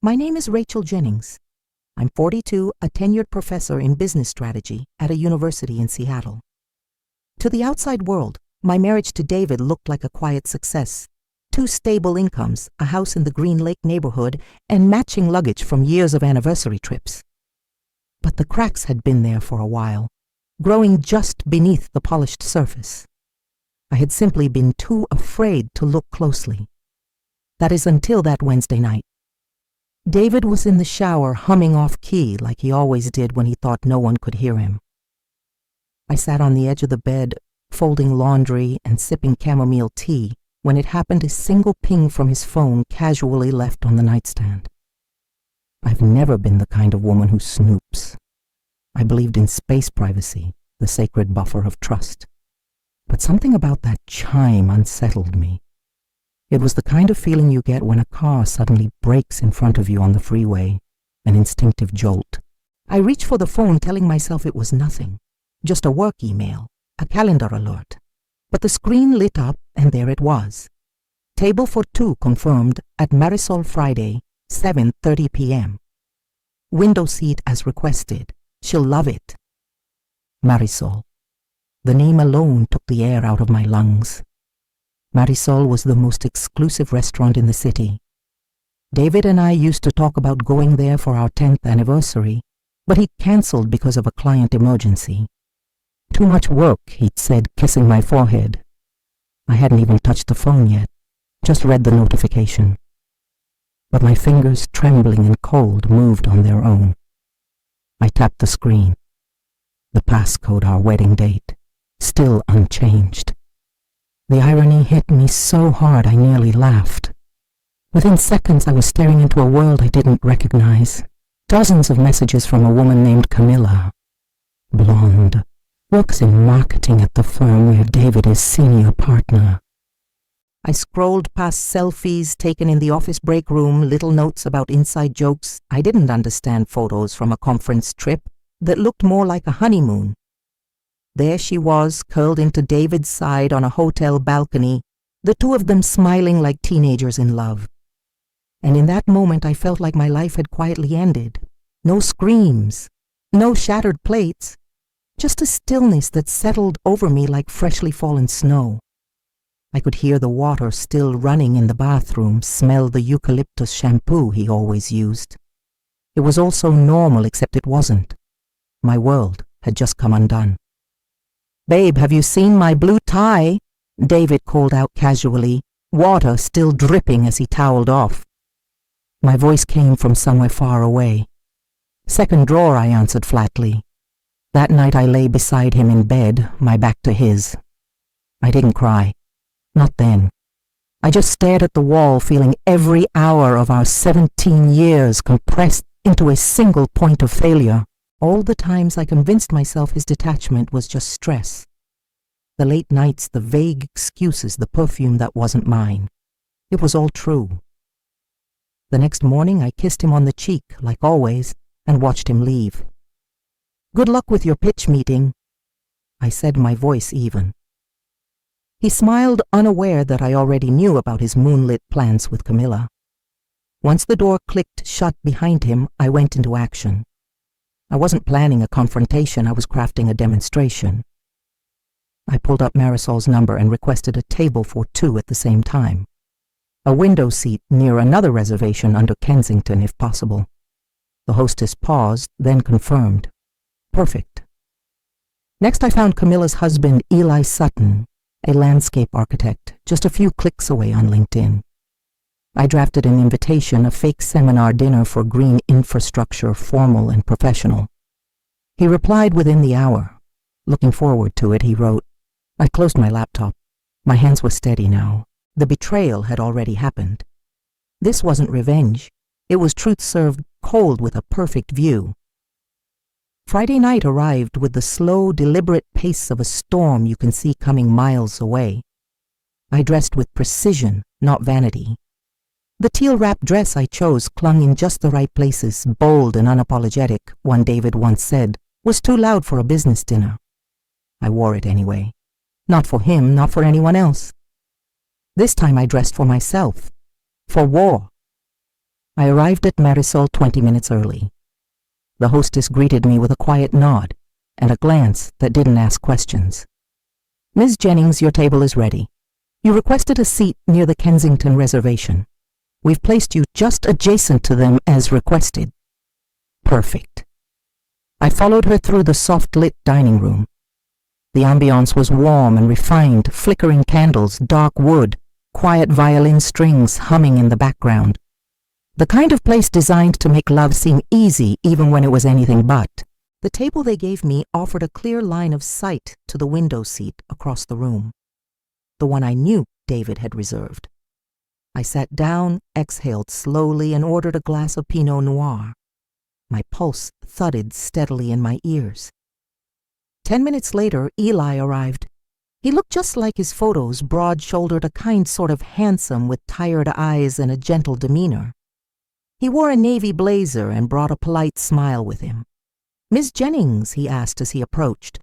My name is Rachel Jennings. I'm 42, a tenured professor in business strategy at a university in Seattle. To the outside world, my marriage to David looked like a quiet success. 2 stable incomes, a house in the Green Lake neighborhood, and matching luggage from years of anniversary trips. But the cracks had been there for a while, growing just beneath the polished surface. I had simply been too afraid to look closely. That is until that Wednesday night. David was in the shower humming off-key like he always did when he thought no one could hear him. I sat on the edge of the bed, folding laundry and sipping chamomile tea, when it happened a single ping from his phone casually left on the nightstand. I've never been the kind of woman who snoops. I believed in space privacy, the sacred buffer of trust. But something about that chime unsettled me. It was the kind of feeling you get when a car suddenly brakes in front of you on the freeway, an instinctive jolt. I reached for the phone, telling myself it was nothing, just a work email, a calendar alert. But the screen lit up, and there it was. Table for 2 confirmed at Marisol Friday, 7:30 p.m. Window seat as requested. She'll love it. Marisol. The name alone took the air out of my lungs. Marisol was the most exclusive restaurant in the city. David and I used to talk about going there for our 10th anniversary, but he canceled because of a client emergency. Too much work, he'd said, kissing my forehead. I hadn't even touched the phone yet, just read the notification. But my fingers, trembling and cold, moved on their own. I tapped the screen. The passcode, our wedding date, still unchanged. The irony hit me so hard I nearly laughed. Within seconds I was staring into a world I didn't recognize. Dozens of messages from a woman named Camilla. Blonde. Works in marketing at the firm where David is senior partner. I scrolled past selfies taken in the office break room, little notes about inside jokes. I didn't understand photos from a conference trip that looked more like a honeymoon. There she was, curled into David's side on a hotel balcony, the 2 of them smiling like teenagers in love. And in that moment I felt like my life had quietly ended. No screams, no shattered plates, just a stillness that settled over me like freshly fallen snow. I could hear the water still running in the bathroom, smell the eucalyptus shampoo he always used. It was all so normal, except it wasn't. My world had just come undone. "Babe, have you seen my blue tie?" David called out casually, water still dripping as he toweled off. My voice came from somewhere far away. "Second drawer," I answered flatly. That night I lay beside him in bed, my back to his. I didn't cry. Not then. I just stared at the wall, feeling every hour of our 17 years compressed into a single point of failure. All the times I convinced myself his detachment was just stress. The late nights, the vague excuses, the perfume that wasn't mine. It was all true. The next morning I kissed him on the cheek, like always, and watched him leave. "Good luck with your pitch meeting," I said, my voice even. He smiled, unaware that I already knew about his moonlit plans with Camilla. Once the door clicked shut behind him, I went into action. I wasn't planning a confrontation, I was crafting a demonstration. I pulled up Marisol's number and requested a table for 2 at the same time. A window seat near another reservation under Kensington, if possible. The hostess paused, then confirmed. Perfect. Next I found Camilla's husband, Eli Sutton, a landscape architect, just a few clicks away on LinkedIn. I drafted an invitation, a fake seminar dinner for green infrastructure, formal and professional. He replied within the hour. Looking forward to it, he wrote. I closed my laptop. My hands were steady now. The betrayal had already happened. This wasn't revenge. It was truth served cold with a perfect view. Friday night arrived with the slow, deliberate pace of a storm you can see coming miles away. I dressed with precision, not vanity. The teal-wrapped dress I chose clung in just the right places, bold and unapologetic, one David once said, was too loud for a business dinner. I wore it anyway. Not for him, not for anyone else. This time I dressed for myself. For war. I arrived at Marisol 20 minutes early. The hostess greeted me with a quiet nod and a glance that didn't ask questions. "Ms. Jennings, your table is ready. You requested a seat near the Kensington reservation. We've placed you just adjacent to them as requested." Perfect. I followed her through the soft-lit dining room. The ambiance was warm and refined, flickering candles, dark wood, quiet violin strings humming in the background. The kind of place designed to make love seem easy even when it was anything but. The table they gave me offered a clear line of sight to the window seat across the room, the one I knew David had reserved. I sat down, exhaled slowly, and ordered a glass of Pinot Noir. My pulse thudded steadily in my ears. 10 minutes later, Eli arrived. He looked just like his photos, broad-shouldered, a kind sort of handsome with tired eyes and a gentle demeanor. He wore a navy blazer and brought a polite smile with him. "Miss Jennings," he asked as he approached.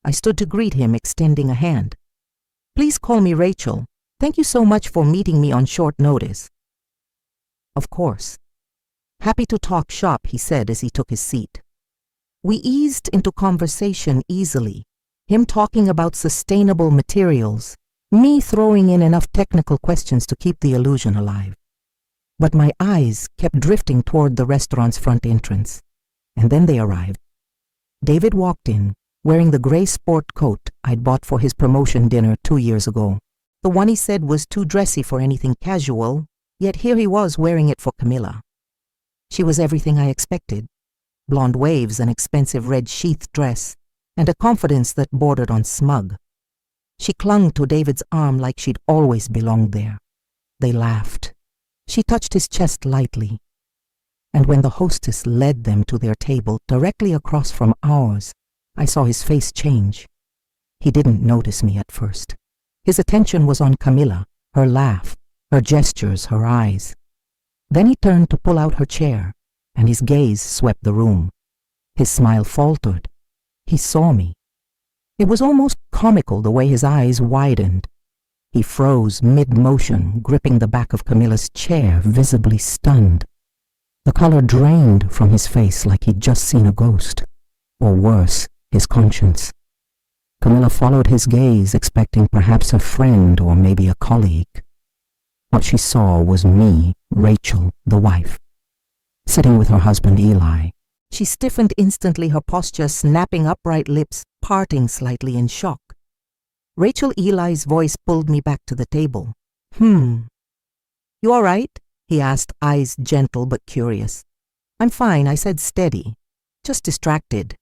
I stood to greet him, extending a hand. "Please call me Rachel. Thank you so much for meeting me on short notice." "Of course." "Happy to talk shop," he said as he took his seat. We eased into conversation easily, him talking about sustainable materials, me throwing in enough technical questions to keep the illusion alive. But my eyes kept drifting toward the restaurant's front entrance, and then they arrived. David walked in, wearing the gray sport coat I'd bought for his promotion dinner 2 years ago. The one he said was too dressy for anything casual, yet here he was wearing it for Camilla. She was everything I expected: blonde waves, an expensive red sheath dress, and a confidence that bordered on smug. She clung to David's arm like she'd always belonged there. They laughed. She touched his chest lightly. And when the hostess led them to their table directly across from ours, I saw his face change. He didn't notice me at first. His attention was on Camilla, her laugh, her gestures, her eyes. Then he turned to pull out her chair, and his gaze swept the room. His smile faltered. He saw me. It was almost comical the way his eyes widened. He froze mid-motion, gripping the back of Camilla's chair, visibly stunned. The color drained from his face like he'd just seen a ghost, or worse, his conscience. Camilla followed his gaze, expecting perhaps a friend or maybe a colleague. What she saw was me, Rachel, the wife, sitting with her husband Eli. She stiffened instantly, her posture snapping, upright lips parting slightly in shock. Rachel Eli's voice pulled me back to the table. "You all right?" he asked, eyes gentle but curious. "I'm fine," I said, steady. "Just distracted."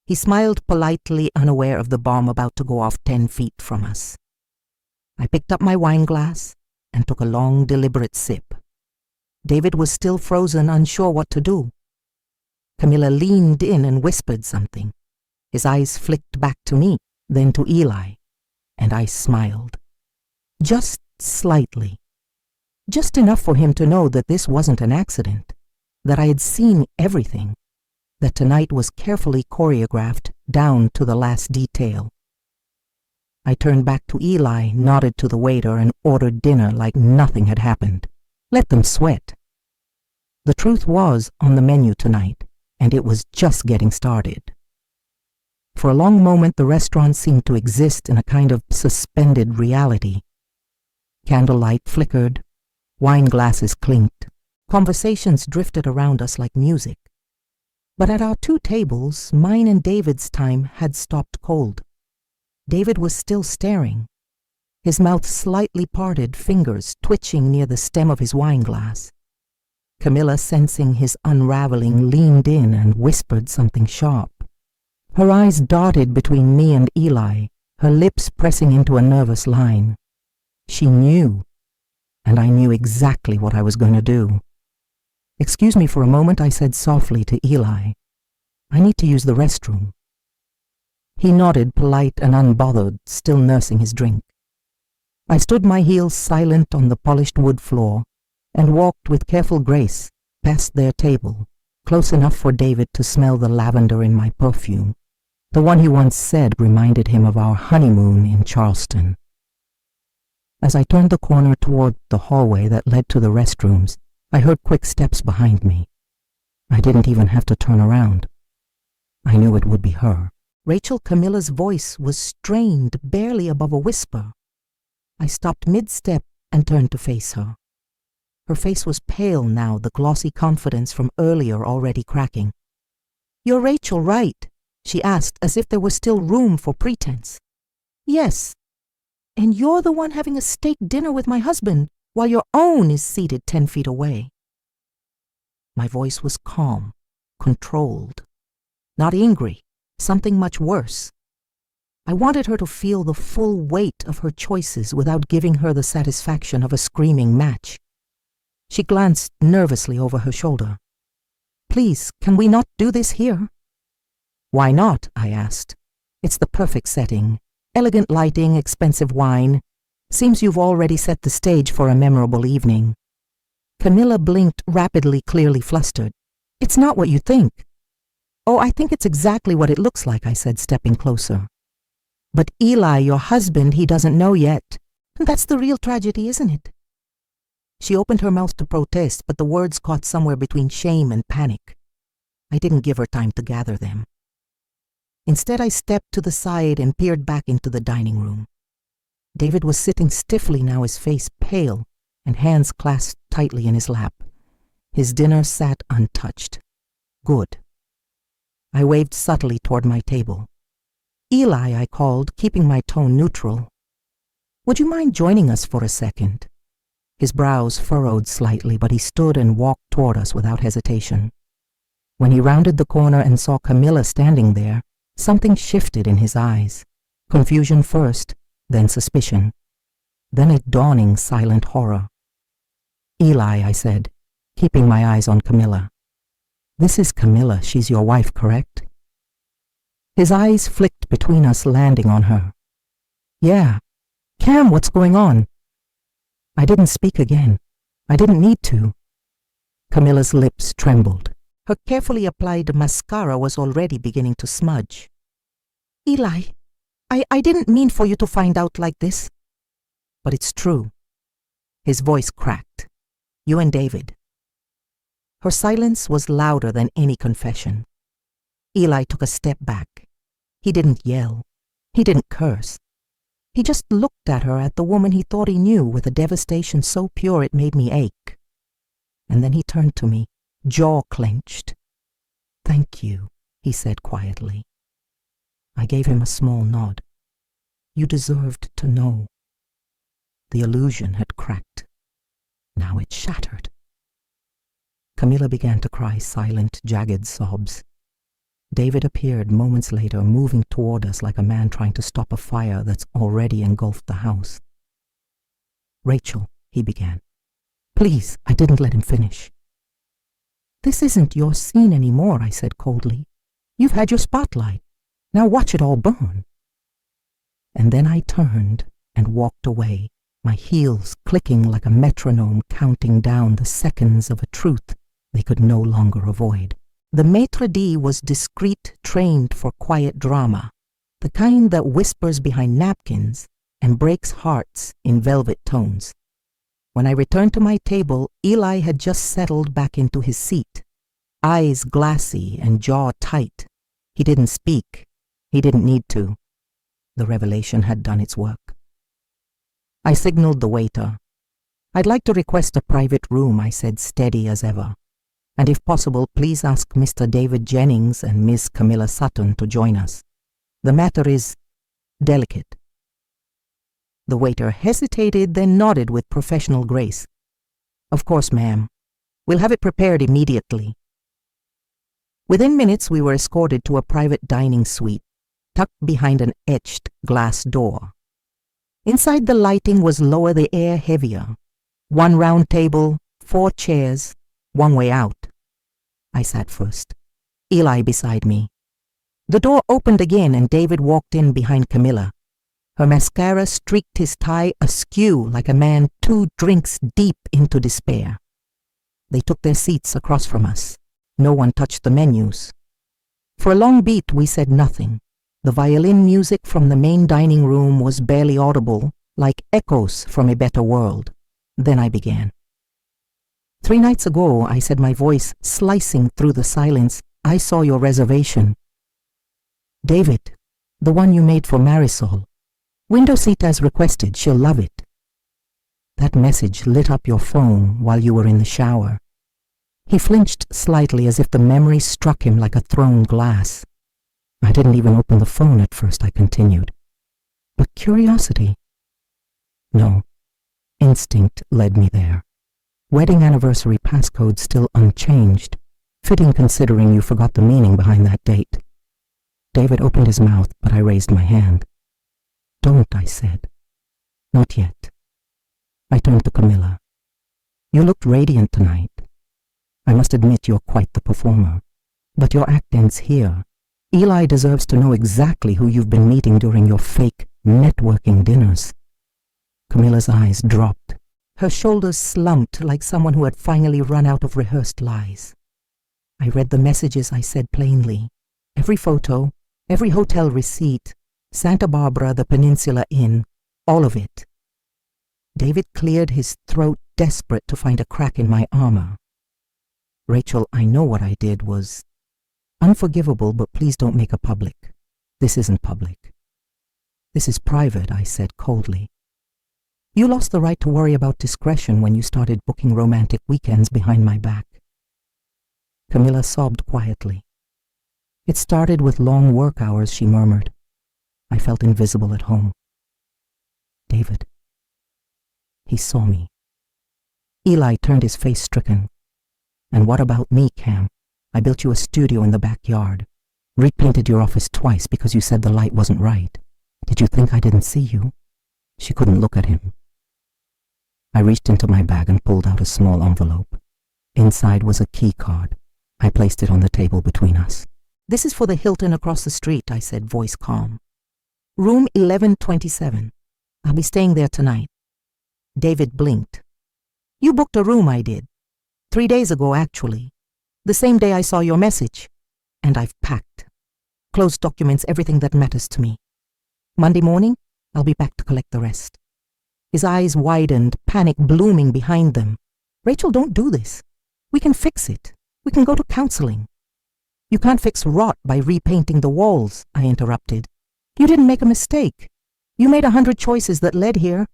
He smiled politely, unaware of the bomb about to go off 10 feet from us. I picked up my wine glass and took a long, deliberate sip. David was still frozen, unsure what to do. Camilla leaned in and whispered something. His eyes flicked back to me, then to Eli, and I smiled. Just slightly. Just enough for him to know that this wasn't an accident, that I had seen everything, that tonight was carefully choreographed down to the last detail. I turned back to Eli, nodded to the waiter, and ordered dinner like nothing had happened. Let them sweat. The truth was on the menu tonight, and it was just getting started. For a long moment, the restaurant seemed to exist in a kind of suspended reality. Candlelight flickered, wine glasses clinked, conversations drifted around us like music. But at our 2 tables, mine and David's time had stopped cold. David was still staring, his mouth slightly parted, fingers twitching near the stem of his wine glass. Camilla, sensing his unraveling, leaned in and whispered something sharp. Her eyes darted between me and Eli, her lips pressing into a nervous line. She knew, and I knew exactly what I was going to do. "Excuse me for a moment," I said softly to Eli. "I need to use the restroom." He nodded, polite and unbothered, still nursing his drink. I stood my heels silent on the polished wood floor and walked with careful grace past their table, close enough for David to smell the lavender in my perfume, the one he once said reminded him of our honeymoon in Charleston. As I turned the corner toward the hallway that led to the restrooms, I heard quick steps behind me. I didn't even have to turn around. I knew it would be her. Rachel Camilla's voice was strained barely above a whisper. I stopped mid-step and turned to face her. Her face was pale now, the glossy confidence from earlier already cracking. "You're Rachel, right?" she asked, as if there was still room for pretense. "Yes. And you're the one having a steak dinner with my husband, while your own is seated 10 feet away." My voice was calm, controlled. Not angry, something much worse. I wanted her to feel the full weight of her choices without giving her the satisfaction of a screaming match. She glanced nervously over her shoulder. "Please, can we not do this here?" "Why not?" I asked. "It's the perfect setting. Elegant lighting, expensive wine. Seems you've already set the stage for a memorable evening." Camilla blinked rapidly, clearly flustered. "It's not what you think." "Oh, I think it's exactly what it looks like," I said, stepping closer. "But Eli, your husband, he doesn't know yet. And that's the real tragedy, isn't it?" She opened her mouth to protest, but the words caught somewhere between shame and panic. I didn't give her time to gather them. Instead, I stepped to the side and peered back into the dining room. David was sitting stiffly now, his face pale and hands clasped tightly in his lap. His dinner sat untouched. Good. I waved subtly toward my table. "Eli," I called, keeping my tone neutral. "Would you mind joining us for a second?" His brows furrowed slightly, but he stood and walked toward us without hesitation. When he rounded the corner and saw Camilla standing there, something shifted in his eyes. Confusion first, then suspicion, then a dawning silent horror. "Eli," I said, keeping my eyes on Camilla. "This is Camilla. She's your wife, correct?" His eyes flicked between us, landing on her. "Yeah. Cam, what's going on?" I didn't speak again. I didn't need to. Camilla's lips trembled. Her carefully applied mascara was already beginning to smudge. "Eli, I didn't mean for you to find out like this." "But it's true." His voice cracked. "You and David." Her silence was louder than any confession. Eli took a step back. He didn't yell. He didn't curse. He just looked at her, at the woman he thought he knew, with a devastation so pure it made me ache. And then he turned to me, jaw clenched. "Thank you," he said quietly. I gave him a small nod. "You deserved to know." The illusion had cracked. Now it shattered. Camilla began to cry silent, jagged sobs. David appeared moments later, moving toward us like a man trying to stop a fire that's already engulfed the house. "Rachel," he began. "Please," I didn't let him finish. "This isn't your scene anymore," I said coldly. "You've had your spotlight. Now watch it all burn." And then I turned and walked away, my heels clicking like a metronome, counting down the seconds of a truth they could no longer avoid. The maitre d' was discreet, trained for quiet drama, the kind that whispers behind napkins and breaks hearts in velvet tones. When I returned to my table, Eli had just settled back into his seat, eyes glassy and jaw tight. He didn't speak. He didn't need to. The revelation had done its work. I signaled the waiter. "I'd like to request a private room," I said, steady as ever. "And if possible, please ask Mr. David Jennings and Miss Camilla Sutton to join us. The matter is delicate." The waiter hesitated, then nodded with professional grace. "Of course, ma'am. We'll have it prepared immediately." Within minutes, we were escorted to a private dining suite, tucked behind an etched glass door. Inside, the lighting was lower, the air heavier. One round table, 4 chairs, one way out. I sat first, Eli beside me. The door opened again and David walked in behind Camilla. Her mascara streaked his tie askew like a man 2 drinks deep into despair. They took their seats across from us. No one touched the menus. For a long beat we said nothing. The violin music from the main dining room was barely audible, like echoes from a better world. Then I began. 3 nights ago, I said, my voice slicing through the silence, I saw your reservation. David, the one you made for Marisol. Window seat as requested, she'll love it. That message lit up your phone while you were in the shower. He flinched slightly as if the memory struck him like a thrown glass. I didn't even open the phone at first, I continued. But curiosity? No. Instinct led me there. Wedding anniversary passcode still unchanged, fitting considering you forgot the meaning behind that date. David opened his mouth, but I raised my hand. Don't, I said. Not yet. I turned to Camilla. You looked radiant tonight. I must admit you're quite the performer. But your act ends here. Eli deserves to know exactly who you've been meeting during your fake networking dinners. Camilla's eyes dropped. Her shoulders slumped like someone who had finally run out of rehearsed lies. I read the messages I said plainly. Every photo, every hotel receipt, Santa Barbara, the Peninsula Inn, all of it. David cleared his throat, desperate to find a crack in my armor. Rachel, I know what I did was unforgivable, but please don't make it public. This isn't public. This is private, I said coldly. You lost the right to worry about discretion when you started booking romantic weekends behind my back. Camilla sobbed quietly. It started with long work hours, she murmured. I felt invisible at home. David. He saw me. Eli turned his face stricken. And what about me, Cam? I built you a studio in the backyard. Repainted your office twice because you said the light wasn't right. Did you think I didn't see you? She couldn't look at him. I reached into my bag and pulled out a small envelope. Inside was a key card. I placed it on the table between us. This is for the Hilton across the street, I said, voice calm. Room 1127. I'll be staying there tonight. David blinked. You booked a room, I did. 3 days ago, actually. The same day I saw your message. And I've packed. Closed documents, everything that matters to me. Monday morning, I'll be back to collect the rest. His eyes widened, panic blooming behind them. Rachel, don't do this. We can fix it. We can go to counseling. You can't fix rot by repainting the walls, I interrupted. You didn't make a mistake. You made 100 choices that led here.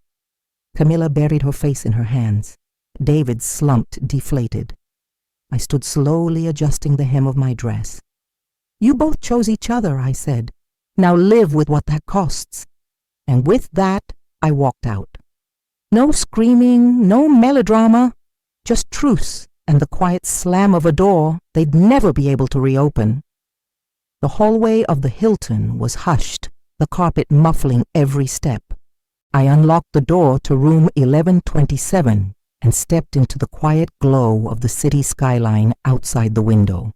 Camilla buried her face in her hands. David slumped, deflated. I stood slowly adjusting the hem of my dress. You both chose each other, I said. Now live with what that costs. And with that, I walked out. No screaming, no melodrama, just truce and the quiet slam of a door they'd never be able to reopen. The hallway of the Hilton was hushed, the carpet muffling every step. I unlocked the door to room 1127 and stepped into the quiet glow of the city skyline outside the window.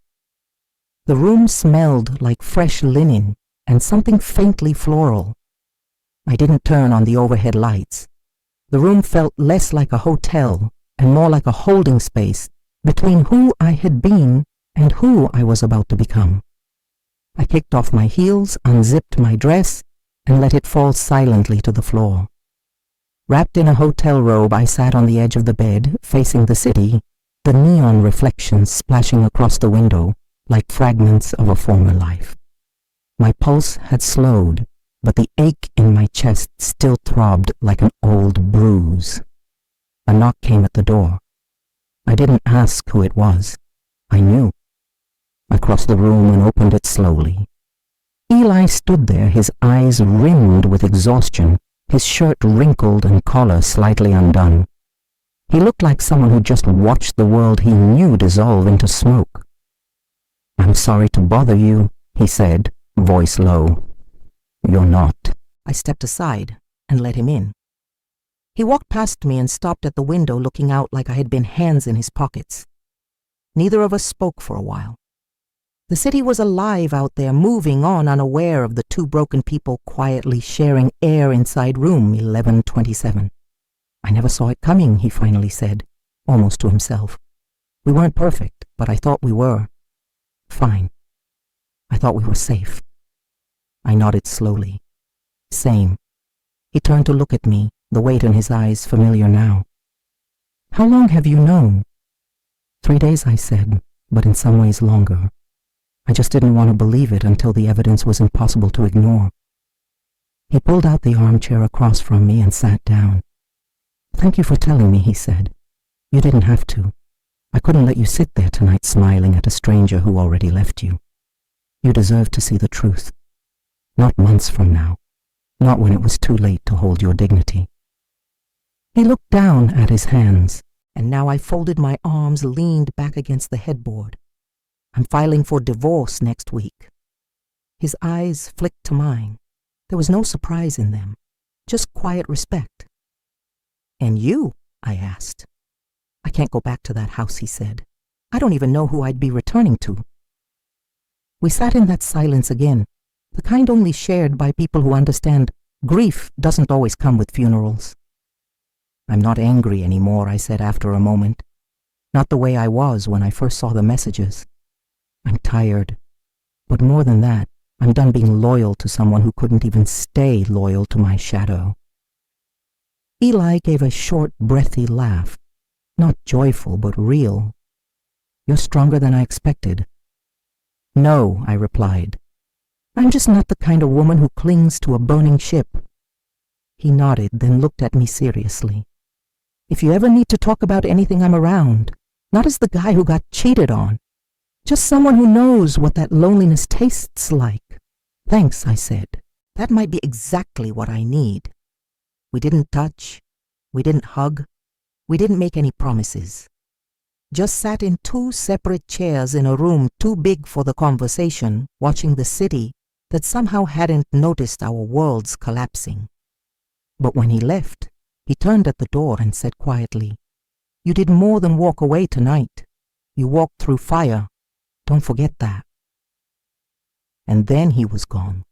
The room smelled like fresh linen and something faintly floral. I didn't turn on the overhead lights. The room felt less like a hotel and more like a holding space between who I had been and who I was about to become. I kicked off my heels, unzipped my dress, and let it fall silently to the floor. Wrapped in a hotel robe, I sat on the edge of the bed, facing the city, the neon reflections splashing across the window like fragments of a former life. My pulse had slowed, but the ache in my chest still throbbed like an old bruise. A knock came at the door. I didn't ask who it was. I knew. I crossed the room and opened it slowly. Eli stood there, his eyes rimmed with exhaustion, his shirt wrinkled and collar slightly undone. He looked like someone who just watched the world he knew dissolve into smoke. "I'm sorry to bother you," he said, voice low. "You're not." I stepped aside and let him in. He walked past me and stopped at the window, looking out like I had been hands in his pockets. Neither of us spoke for a while. The city was alive out there, moving on, unaware of the two broken people quietly sharing air inside room 1127. "I never saw it coming," he finally said, almost to himself. "We weren't perfect, but I thought we were. Fine. I thought we were safe." I nodded slowly. "Same." He turned to look at me, the weight in his eyes familiar now. "How long have you known?" 3 days, I said, but in some ways longer. I just didn't want to believe it until the evidence was impossible to ignore. He pulled out the armchair across from me and sat down. "Thank you for telling me," he said. "You didn't have to. I couldn't let you sit there tonight smiling at a stranger who already left you. You deserve to see the truth. Not months from now. Not when it was too late to hold your dignity." He looked down at his hands, and now I folded my arms, leaned back against the headboard. "I'm filing for divorce next week." His eyes flicked to mine. There was no surprise in them, just quiet respect. "And you?" I asked. "I can't go back to that house," he said. "I don't even know who I'd be returning to." We sat in that silence again, the kind only shared by people who understand grief doesn't always come with funerals. "I'm not angry anymore," I said after a moment. "Not the way I was when I first saw the messages. I'm tired. But more than that, I'm done being loyal to someone who couldn't even stay loyal to my shadow." Eli gave a short, breathy laugh. Not joyful, but real. "You're stronger than I expected." "No," I replied. "I'm just not the kind of woman who clings to a burning ship." He nodded, then looked at me seriously. "If you ever need to talk about anything, I'm around. Not as the guy who got cheated on. Just someone who knows what that loneliness tastes like." "Thanks," I said. "That might be exactly what I need." We didn't touch. We didn't hug. We didn't make any promises. Just sat in 2 separate chairs in a room too big for the conversation, watching the city that somehow hadn't noticed our worlds collapsing. But when he left, he turned at the door and said quietly, "You did more than walk away tonight. You walked through fire. Don't forget that." And then he was gone,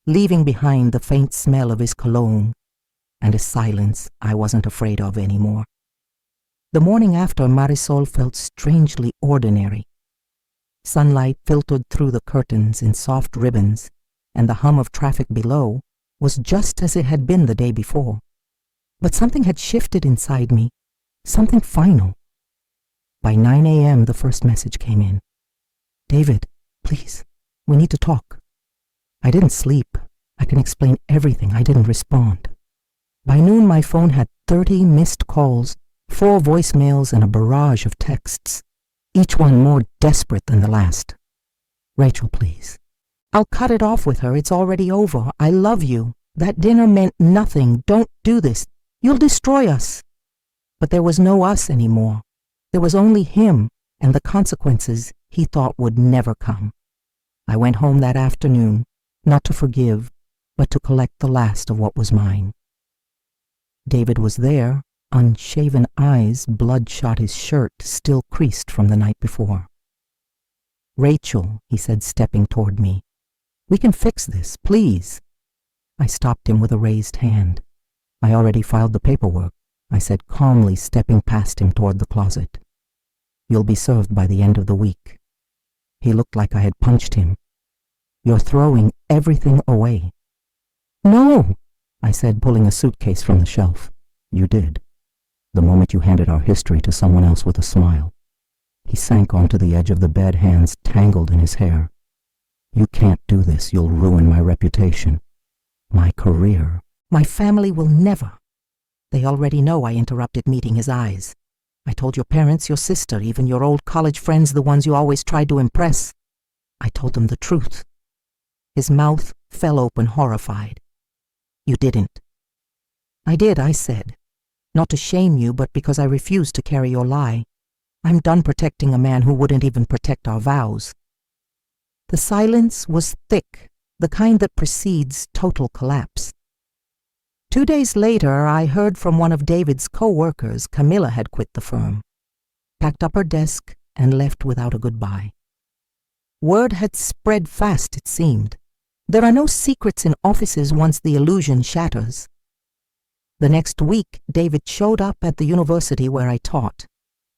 leaving behind the faint smell of his cologne and a silence I wasn't afraid of anymore. The morning after, Marisol felt strangely ordinary. Sunlight filtered through the curtains in soft ribbons, and the hum of traffic below was just as it had been the day before. But something had shifted inside me, something final. By 9 a.m., the first message came in. "David, please, we need to talk." I didn't sleep. I can explain everything. I didn't respond. By noon, my phone had 30 missed calls, 4 voicemails, and a barrage of texts, each one more desperate than the last. "Rachel, please." "I'll cut it off with her. It's already over. I love you. That dinner meant nothing. Don't do this. You'll destroy us." But there was no us anymore. There was only him and the consequences he thought would never come. I went home that afternoon, not to forgive, but to collect the last of what was mine. David was there, unshaven eyes, bloodshot, his shirt still creased from the night before. "Rachel," he said, stepping toward me, "we can fix this, please." I stopped him with a raised hand. "I already filed the paperwork," I said calmly, stepping past him toward the closet. "You'll be served by the end of the week." He looked like I had punched him. "You're throwing everything away." "No," I said, pulling a suitcase from the shelf. "You did. The moment you handed our history to someone else with a smile." He sank onto the edge of the bed, hands tangled in his hair. "You can't do this. You'll ruin my reputation. My career. My family will never." "They already know," I interrupted, meeting his eyes. "I told your parents, your sister, even your old college friends, the ones you always tried to impress. I told them the truth." His mouth fell open, horrified. "You didn't." "I did," I said. "Not to shame you, but because I refused to carry your lie. I'm done protecting a man who wouldn't even protect our vows." The silence was thick, the kind that precedes total collapse. 2 days later, I heard from one of David's co-workers. Camilla had quit the firm, packed up her desk, and left without a goodbye. Word had spread fast, it seemed. There are no secrets in offices once the illusion shatters. The next week, David showed up at the university where I taught.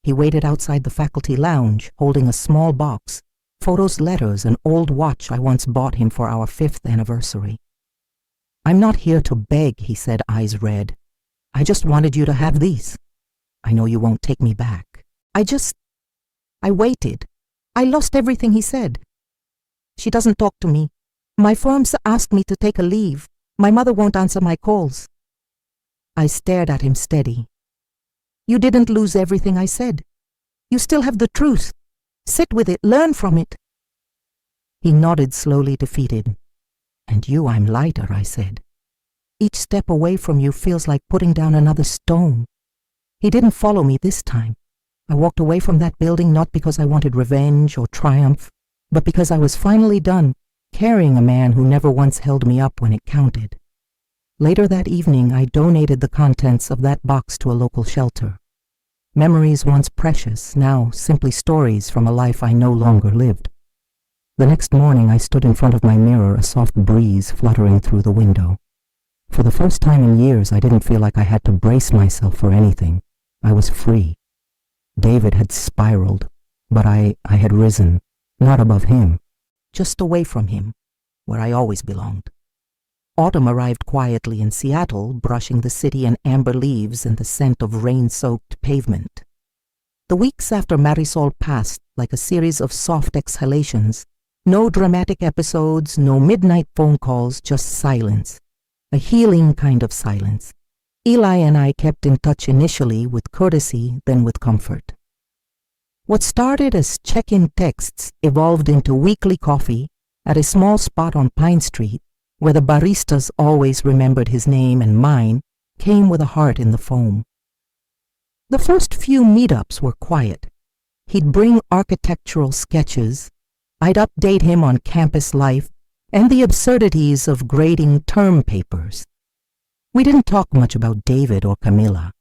He waited outside the faculty lounge, holding a small box, photos, letters, an old watch I once bought him for our 5th anniversary. "I'm not here to beg," he said, eyes red. "I just wanted you to have these. I know you won't take me back. I waited. I lost everything he said. She doesn't talk to me. My firm's asked me to take a leave. My mother won't answer my calls. I stared at him steady. You didn't lose everything I said. You still have the truth. Sit with it, learn from it. He nodded, slowly defeated. And you, I'm lighter, I said. Each step away from you feels like putting down another stone. He didn't follow me this time. I walked away from that building not because I wanted revenge or triumph, but because I was finally done carrying a man who never once held me up when it counted. Later that evening, I donated the contents of that box to a local shelter. Memories once precious, now simply stories from a life I no longer lived. The next morning, I stood in front of my mirror, a soft breeze fluttering through the window. For the first time in years, I didn't feel like I had to brace myself for anything. I was free. David had spiraled, but I had risen, not above him, just away from him, where I always belonged. Autumn arrived quietly in Seattle, brushing the city in amber leaves and the scent of rain-soaked pavement. The weeks after Marisol passed like a series of soft exhalations. No dramatic episodes, no midnight phone calls, just silence. A healing kind of silence. Eli and I kept in touch initially with courtesy, then with comfort. What started as check-in texts evolved into weekly coffee at a small spot on Pine Street, where the baristas always remembered his name and mine, came with a heart in the foam. The first few meetups were quiet. He'd bring architectural sketches. I'd update him on campus life and the absurdities of grading term papers. We didn't talk much about David or Camilla,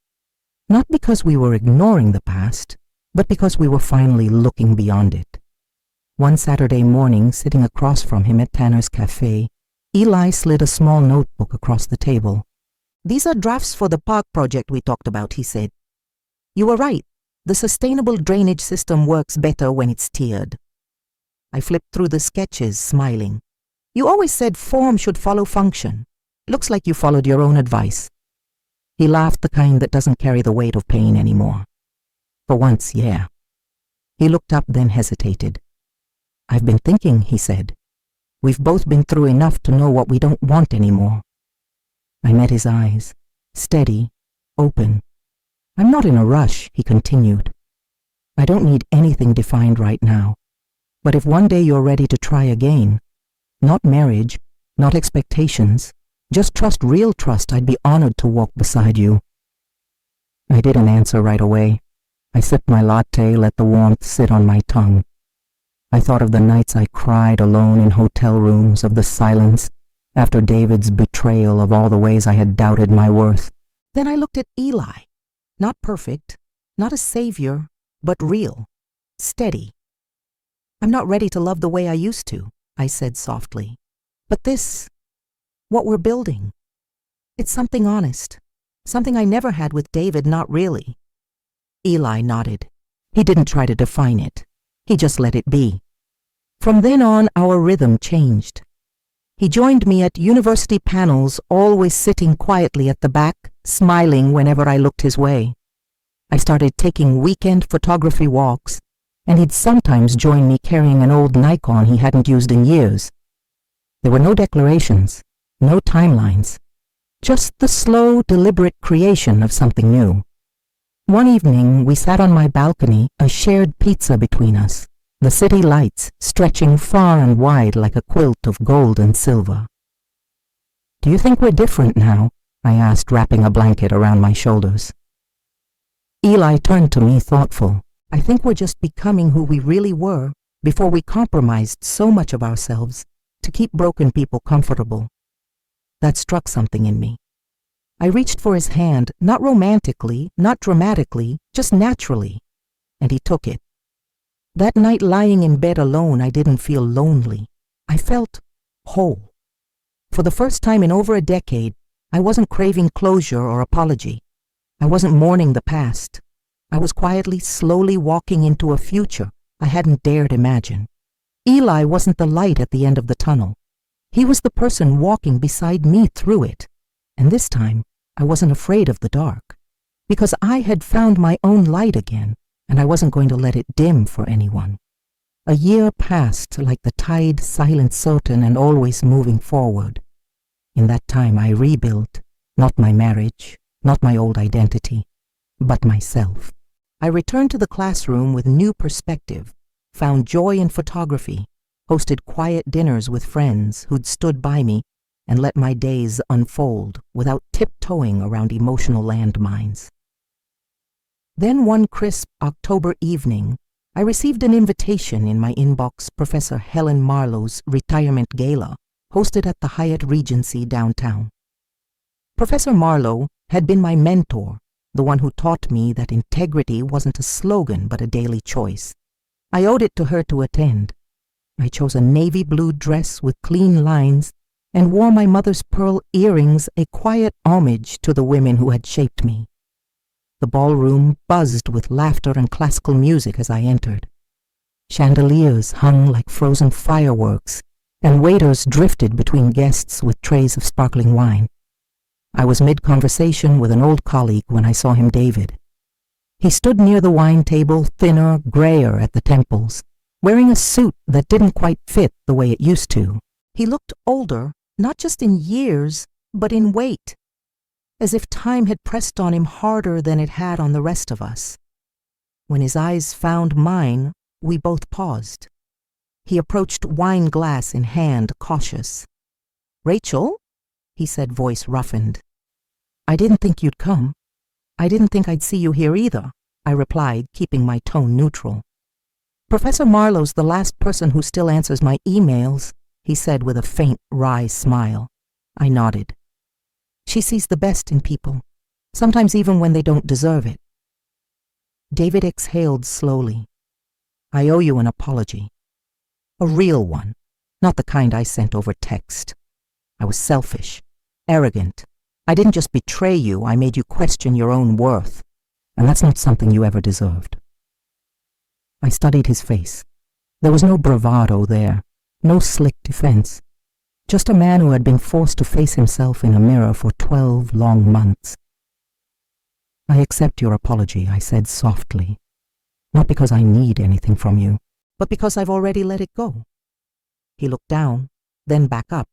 not because we were ignoring the past, but because we were finally looking beyond it. One Saturday morning, sitting across from him at Tanner's Cafe, Eli slid a small notebook across the table. "These are drafts for the park project we talked about," he said. "You were right. The sustainable drainage system works better when it's tiered." I flipped through the sketches, smiling. "You always said form should follow function. Looks like you followed your own advice." He laughed, the kind that doesn't carry the weight of pain anymore. "For once, yeah." He looked up, then hesitated. "I've been thinking," he said. "We've both been through enough to know what we don't want anymore." I met his eyes, steady, open. "I'm not in a rush," he continued. "I don't need anything defined right now. But if one day you're ready to try again, not marriage, not expectations, just trust, real trust, I'd be honored to walk beside you." I didn't answer right away. I sipped my latte, let the warmth sit on my tongue. I thought of the nights I cried alone in hotel rooms, of the silence after David's betrayal, of all the ways I had doubted my worth. Then I looked at Eli. Not perfect, not a savior, but real, steady. "I'm not ready to love the way I used to," I said softly. "But this, what we're building, it's something honest, something I never had with David, not really." Eli nodded. He didn't try to define it. He just let it be. From then on, our rhythm changed. He joined me at university panels, always sitting quietly at the back, smiling whenever I looked his way. I started taking weekend photography walks, and he'd sometimes join me carrying an old Nikon he hadn't used in years. There were no declarations, no timelines, just the slow, deliberate creation of something new. One evening, we sat on my balcony, a shared pizza between us, the city lights stretching far and wide like a quilt of gold and silver. "Do you think we're different now?" I asked, wrapping a blanket around my shoulders. Eli turned to me, thoughtful. "I think we're just becoming who we really were before we compromised so much of ourselves to keep broken people comfortable." That struck something in me. I reached for his hand, not romantically, not dramatically, just naturally, and he took it. That night, lying in bed alone, I didn't feel lonely. I felt whole. For the first time in over a decade, I wasn't craving closure or apology. I wasn't mourning the past. I was quietly, slowly walking into a future I hadn't dared imagine. Eli wasn't the light at the end of the tunnel. He was the person walking beside me through it. And this time, I wasn't afraid of the dark, because I had found my own light again, and I wasn't going to let it dim for anyone. A year passed like the tide, silent, certain, and always moving forward. In that time I rebuilt, not my marriage, not my old identity, but myself. I returned to the classroom with new perspective, found joy in photography, hosted quiet dinners with friends who'd stood by me, and let my days unfold without tiptoeing around emotional landmines. Then one crisp October evening, I received an invitation in my inbox Professor Helen Marlowe's retirement gala, hosted at the Hyatt Regency downtown. Professor Marlowe had been my mentor, the one who taught me that integrity wasn't a slogan but a daily choice. I owed it to her to attend. I chose a navy blue dress with clean lines and wore my mother's pearl earrings, a quiet homage to the women who had shaped me. The ballroom buzzed with laughter and classical music as I entered. Chandeliers hung like frozen fireworks, and waiters drifted between guests with trays of sparkling wine. I was mid-conversation with an old colleague when I saw him, David. He stood near the wine table, thinner, grayer at the temples, wearing a suit that didn't quite fit the way it used to. He looked older, not just in years, but in weight, as if time had pressed on him harder than it had on the rest of us. When his eyes found mine, we both paused. He approached, wine glass in hand, cautious. "Rachel?" he said, voice roughened. "I didn't think you'd come. I didn't think I'd see you here either," I replied, keeping my tone neutral. "Professor Marlowe's the last person who still answers my emails," he said with a faint, wry smile. I nodded. "She sees the best in people, sometimes even when they don't deserve it." David exhaled slowly. "I owe you an apology. A real one, not the kind I sent over text. I was selfish, arrogant. I didn't just betray you, I made you question your own worth, and that's not something you ever deserved." I studied his face. There was no bravado there, no slick defense. Just a man who had been forced to face himself in a mirror for 12 long months. "I accept your apology," I said softly. "Not because I need anything from you, but because I've already let it go." He looked down, then back up.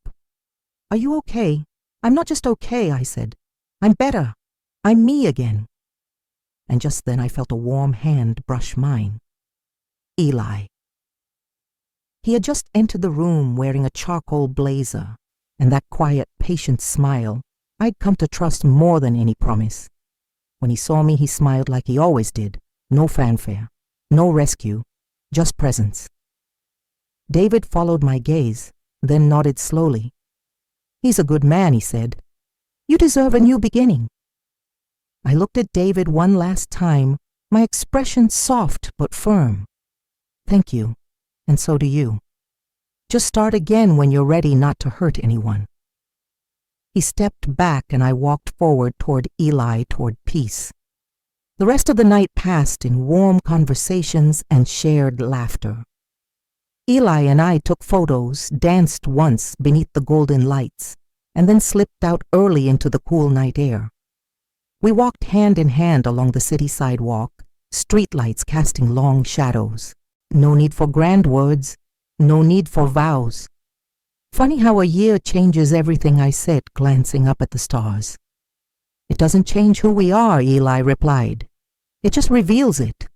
"Are you okay?" "I'm not just okay," I said. "I'm better. I'm me again." And just then I felt a warm hand brush mine. Eli. He had just entered the room wearing a charcoal blazer, and that quiet, patient smile I'd come to trust more than any promise. When he saw me, he smiled like he always did. No fanfare, no rescue, just presence. David followed my gaze, then nodded slowly. "He's a good man," he said. "You deserve a new beginning." I looked at David one last time, my expression soft but firm. "Thank you, and so do you. Just start again when you're ready not to hurt anyone." He stepped back and I walked forward toward Eli, toward peace. The rest of the night passed in warm conversations and shared laughter. Eli and I took photos, danced once beneath the golden lights, and then slipped out early into the cool night air. We walked hand in hand along the city sidewalk, streetlights casting long shadows. No need for grand words, no need for vows. Funny how a year changes everything, I said, glancing up at the stars. "It doesn't change who we are," Eli replied. "It just reveals it."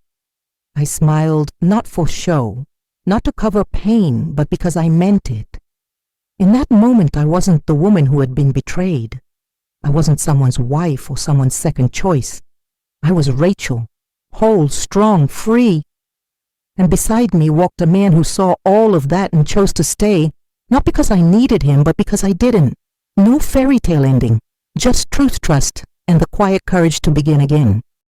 I smiled, not for show, not to cover pain, but because I meant it. In that moment, I wasn't the woman who had been betrayed. I wasn't someone's wife or someone's second choice. I was Rachel, whole, strong, free. And beside me walked a man who saw all of that and chose to stay, not because I needed him, but because I didn't. No fairy tale ending, just truth, trust, and the quiet courage to begin again.